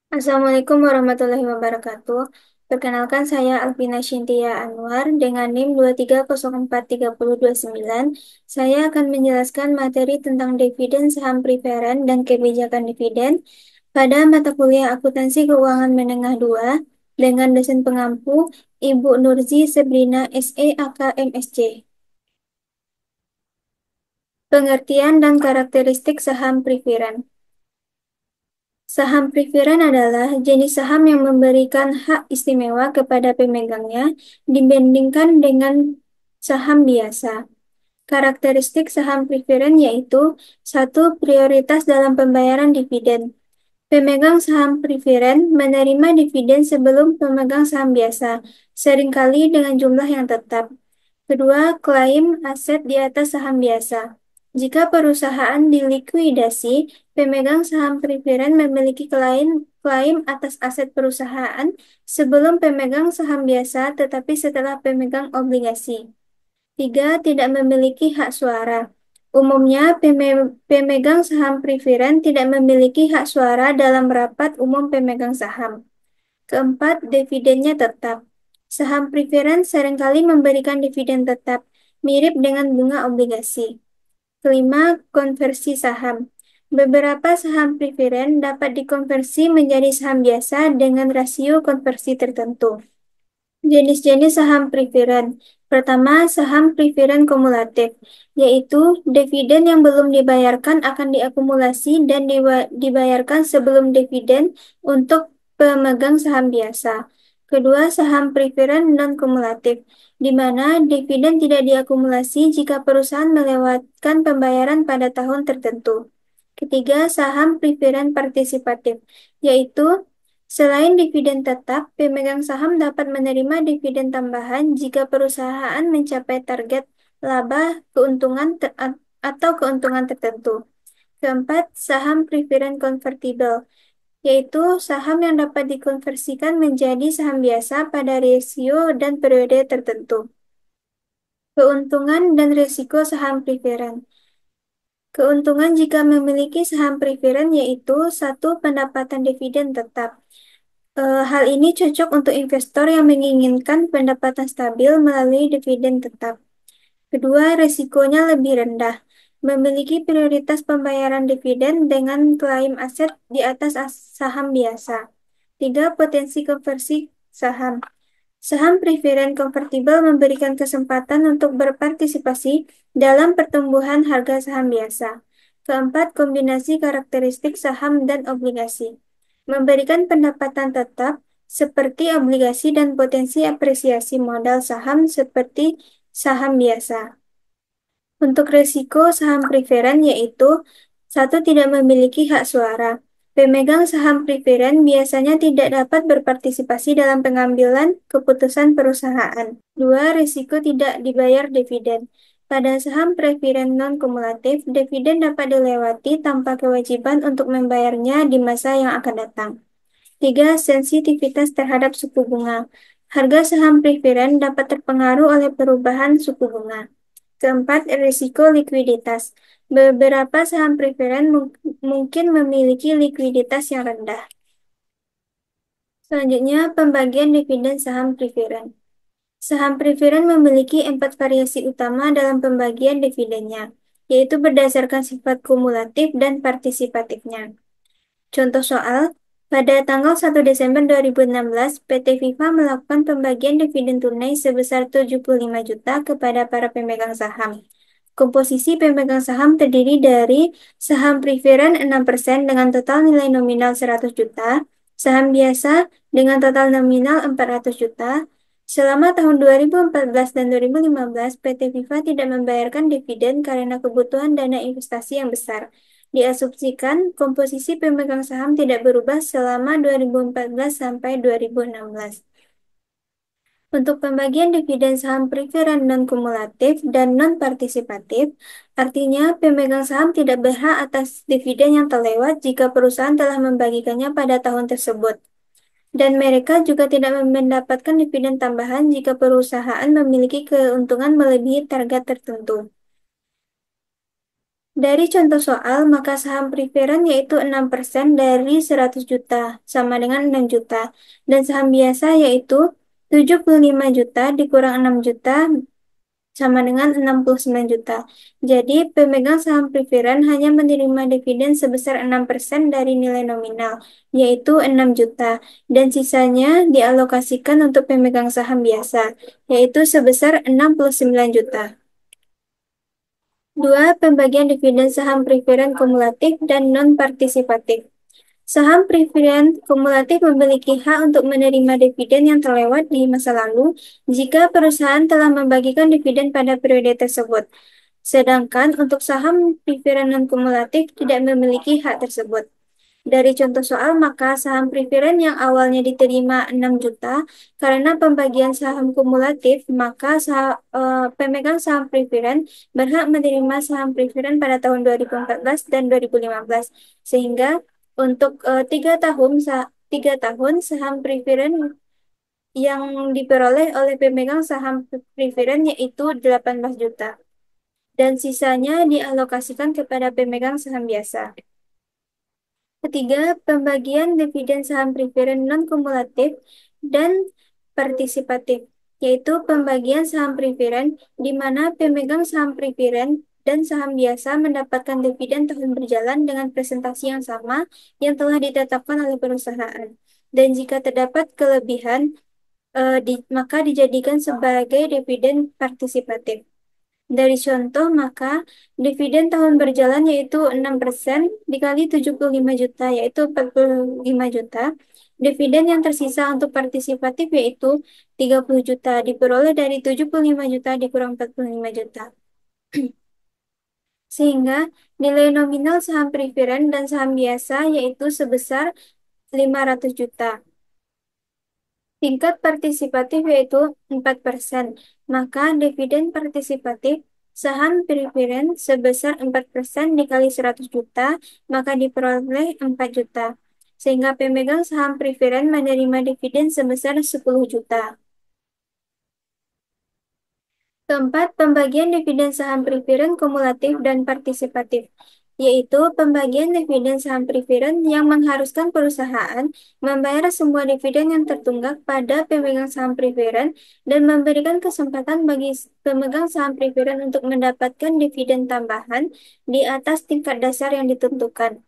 Assalamualaikum warahmatullahi wabarakatuh. Perkenalkan saya Alvina Shintia Anwar dengan NIM 2304329. Saya akan menjelaskan materi tentang dividen saham preferen dan kebijakan dividen pada mata kuliah Akuntansi Keuangan Menengah 2 dengan dosen pengampu Ibu Nurzi Sebrina SE AK MSC. Pengertian dan karakteristik saham preferen. Saham preferen adalah jenis saham yang memberikan hak istimewa kepada pemegangnya dibandingkan dengan saham biasa. Karakteristik saham preferen yaitu satu, prioritas dalam pembayaran dividen. Pemegang saham preferen menerima dividen sebelum pemegang saham biasa, seringkali dengan jumlah yang tetap. Kedua, klaim aset di atas saham biasa. Jika perusahaan dilikuidasi, pemegang saham preferen memiliki klaim atas aset perusahaan sebelum pemegang saham biasa, tetapi setelah pemegang obligasi. Tiga, tidak memiliki hak suara. Umumnya, pemegang saham preferen tidak memiliki hak suara dalam rapat umum pemegang saham. Keempat, dividennya tetap. Saham preferen seringkali memberikan dividen tetap, mirip dengan bunga obligasi. Kelima, konversi saham. Beberapa saham preferen dapat dikonversi menjadi saham biasa dengan rasio konversi tertentu. Jenis-jenis saham preferen. Pertama, saham preferen kumulatif, yaitu dividen yang belum dibayarkan akan diakumulasi dan dibayarkan sebelum dividen untuk pemegang saham biasa. Kedua, saham preferen non-kumulatif, di mana dividen tidak diakumulasi jika perusahaan melewatkan pembayaran pada tahun tertentu. Ketiga, saham preferen partisipatif, yaitu selain dividen tetap, pemegang saham dapat menerima dividen tambahan jika perusahaan mencapai target laba, atau keuntungan tertentu. Keempat, saham preferen konvertibel, yaitu saham yang dapat dikonversikan menjadi saham biasa pada rasio dan periode tertentu. Keuntungan dan risiko saham preferen. Keuntungan jika memiliki saham preferen yaitu satu, pendapatan dividen tetap. Hal ini cocok untuk investor yang menginginkan pendapatan stabil melalui dividen tetap. Kedua, risikonya lebih rendah. Memiliki prioritas pembayaran dividen dengan klaim aset di atas saham biasa. Tiga, potensi konversi saham. Saham preferen konvertibel memberikan kesempatan untuk berpartisipasi dalam pertumbuhan harga saham biasa. Keempat, kombinasi karakteristik saham dan obligasi. Memberikan pendapatan tetap seperti obligasi dan potensi apresiasi modal saham seperti saham biasa. Untuk risiko saham preferen yaitu satu, tidak memiliki hak suara. Pemegang saham preferen biasanya tidak dapat berpartisipasi dalam pengambilan keputusan perusahaan. Dua, risiko tidak dibayar dividen. Pada saham preferen non-kumulatif, dividen dapat dilewati tanpa kewajiban untuk membayarnya di masa yang akan datang. Tiga, sensitivitas terhadap suku bunga. Harga saham preferen dapat terpengaruh oleh perubahan suku bunga. Keempat, risiko likuiditas. Beberapa saham preferen mungkin memiliki likuiditas yang rendah. Selanjutnya, pembagian dividen saham preferen. Saham preferen memiliki 4 variasi utama dalam pembagian dividennya, yaitu berdasarkan sifat kumulatif dan partisipatifnya. Contoh soal, pada tanggal 1 Desember 2016, PT FIFA melakukan pembagian dividen tunai sebesar 75 juta kepada para pemegang saham. Komposisi pemegang saham terdiri dari saham preferen 6% dengan total nilai nominal 100 juta, saham biasa dengan total nominal 400 juta. Selama tahun 2014 dan 2015, PT FIFA tidak membayarkan dividen karena kebutuhan dana investasi yang besar. Diasumsikan komposisi pemegang saham tidak berubah selama 2014 sampai 2016. Untuk pembagian dividen saham preferen non-kumulatif dan non-partisipatif, artinya pemegang saham tidak berhak atas dividen yang terlewat jika perusahaan telah membagikannya pada tahun tersebut. Dan mereka juga tidak mendapatkan dividen tambahan jika perusahaan memiliki keuntungan melebihi target tertentu. Dari contoh soal, maka saham preferen yaitu 6% dari 100 juta, sama dengan 6 juta. Dan saham biasa yaitu 75 juta dikurang 6 juta, sama dengan 69 juta. Jadi, pemegang saham preferen hanya menerima dividen sebesar 6% dari nilai nominal, yaitu 6 juta. Dan sisanya dialokasikan untuk pemegang saham biasa, yaitu sebesar 69 juta. Dua, pembagian dividen saham preferen kumulatif dan non-partisipatif. Saham preferen kumulatif memiliki hak untuk menerima dividen yang terlewat di masa lalu jika perusahaan telah membagikan dividen pada periode tersebut. Sedangkan untuk saham preferen non-kumulatif tidak memiliki hak tersebut. Dari contoh soal, maka saham preferen yang awalnya diterima 6 juta karena pembagian saham kumulatif, maka pemegang saham preferen berhak menerima saham preferen pada tahun 2014 dan 2015. Sehingga untuk 3 tahun saham preferen yang diperoleh oleh pemegang saham preferen yaitu 18 juta. Dan sisanya dialokasikan kepada pemegang saham biasa. Ketiga, pembagian dividen saham preferen non-kumulatif dan partisipatif, yaitu pembagian saham preferen di mana pemegang saham preferen dan saham biasa mendapatkan dividen tahun berjalan dengan presentasi yang sama yang telah ditetapkan oleh perusahaan. Dan jika terdapat kelebihan, maka dijadikan sebagai dividen partisipatif. Dari contoh, maka dividen tahun berjalan yaitu 6% dikali 75 juta, yaitu 45 juta. Dividen yang tersisa untuk partisipatif yaitu 30 juta, diperoleh dari 75 juta dikurang 45 juta. Sehingga nilai nominal saham preferen dan saham biasa yaitu sebesar 500 juta. Tingkat partisipatif yaitu 4%. Maka dividen partisipatif saham preferen sebesar 4% dikali 100 juta, maka diperoleh 4 juta. Sehingga pemegang saham preferen menerima dividen sebesar 10 juta. Keempat, pembagian dividen saham preferen kumulatif dan partisipatif, yaitu pembagian dividen saham preferen yang mengharuskan perusahaan membayar semua dividen yang tertunggak pada pemegang saham preferen dan memberikan kesempatan bagi pemegang saham preferen untuk mendapatkan dividen tambahan di atas tingkat dasar yang ditentukan.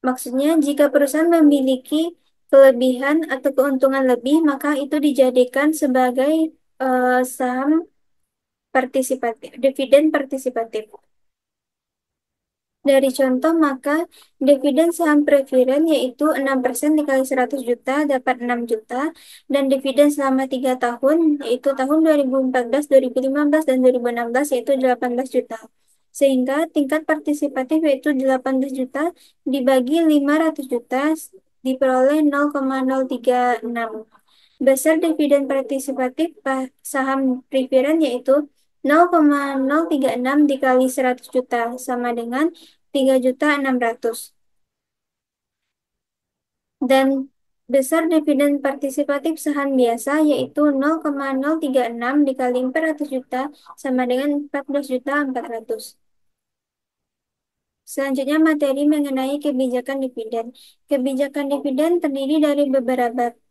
Maksudnya, jika perusahaan memiliki kelebihan atau keuntungan lebih, maka itu dijadikan sebagai saham partisipatif, dividen partisipatif. Dari contoh, maka dividen saham preferen yaitu 6% dikali 100 juta dapat 6 juta, dan dividen selama 3 tahun yaitu tahun 2014, 2015, dan 2016 yaitu 18 juta. Sehingga tingkat partisipatif yaitu 18 juta dibagi 500 juta diperoleh 0,036. Besar dividen partisipatif saham preferen yaitu 0,036 dikali 100 juta sama dengan 3.600.000. Dan besar dividen partisipatif saham biasa yaitu 0,036 dikali 400 juta sama dengan 14.400.000. Selanjutnya materi mengenai kebijakan dividen. Kebijakan dividen terdiri dari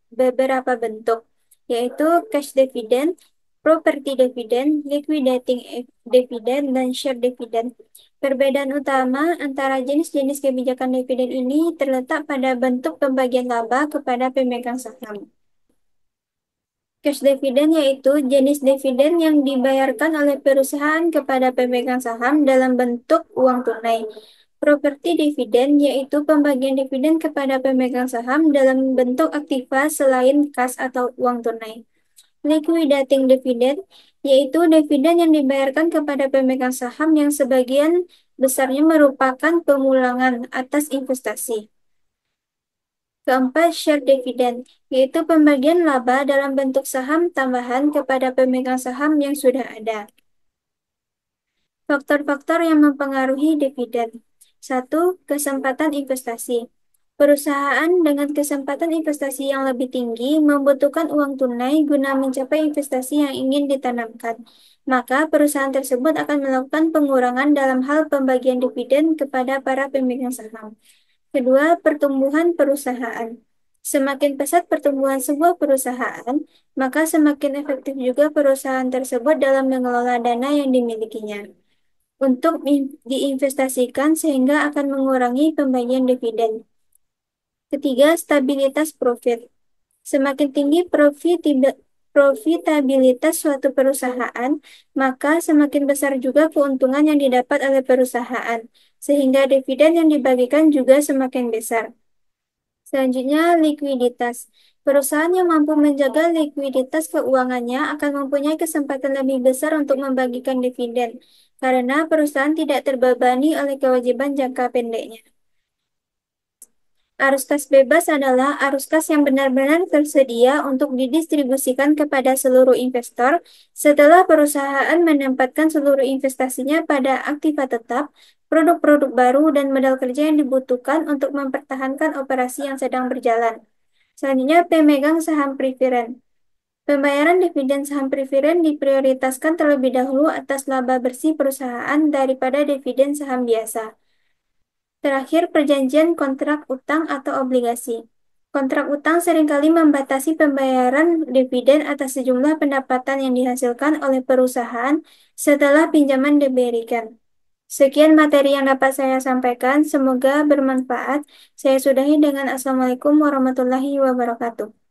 beberapa bentuk, yaitu cash dividend, property dividend, liquidating dividend, dan share dividend. Perbedaan utama antara jenis-jenis kebijakan dividen ini terletak pada bentuk pembagian laba kepada pemegang saham. Cash dividend yaitu jenis dividen yang dibayarkan oleh perusahaan kepada pemegang saham dalam bentuk uang tunai. Property dividend yaitu pembagian dividen kepada pemegang saham dalam bentuk aktiva selain kas atau uang tunai. Liquidating dividend yaitu dividen yang dibayarkan kepada pemegang saham yang sebagian besarnya merupakan pemulangan atas investasi. Keempat, share dividend, yaitu pembagian laba dalam bentuk saham tambahan kepada pemegang saham yang sudah ada. Faktor-faktor yang mempengaruhi dividen. 1. Kesempatan investasi. Perusahaan dengan kesempatan investasi yang lebih tinggi membutuhkan uang tunai guna mencapai investasi yang ingin ditanamkan. maka perusahaan tersebut akan melakukan pengurangan dalam hal pembagian dividen kepada para pemegang saham. Kedua, pertumbuhan perusahaan. Semakin pesat pertumbuhan sebuah perusahaan, maka semakin efektif juga perusahaan tersebut dalam mengelola dana yang dimilikinya untuk diinvestasikan sehingga akan mengurangi pembagian dividen. Ketiga, stabilitas profit. Semakin tinggi profitabilitas suatu perusahaan, maka semakin besar juga keuntungan yang didapat oleh perusahaan, sehingga dividen yang dibagikan juga semakin besar. Selanjutnya, likuiditas. Perusahaan yang mampu menjaga likuiditas keuangannya akan mempunyai kesempatan lebih besar untuk membagikan dividen, karena perusahaan tidak terbebani oleh kewajiban jangka pendeknya. Arus kas bebas adalah arus kas yang benar-benar tersedia untuk didistribusikan kepada seluruh investor setelah perusahaan menempatkan seluruh investasinya pada aktiva tetap, produk-produk baru, dan modal kerja yang dibutuhkan untuk mempertahankan operasi yang sedang berjalan. Selanjutnya, pemegang saham preferen. Pembayaran dividen saham preferen diprioritaskan terlebih dahulu atas laba bersih perusahaan daripada dividen saham biasa. Terakhir, perjanjian kontrak utang atau obligasi. Kontrak utang seringkali membatasi pembayaran dividen atas sejumlah pendapatan yang dihasilkan oleh perusahaan setelah pinjaman diberikan. Sekian materi yang dapat saya sampaikan, semoga bermanfaat. Saya sudahi dengan Assalamualaikum warahmatullahi wabarakatuh.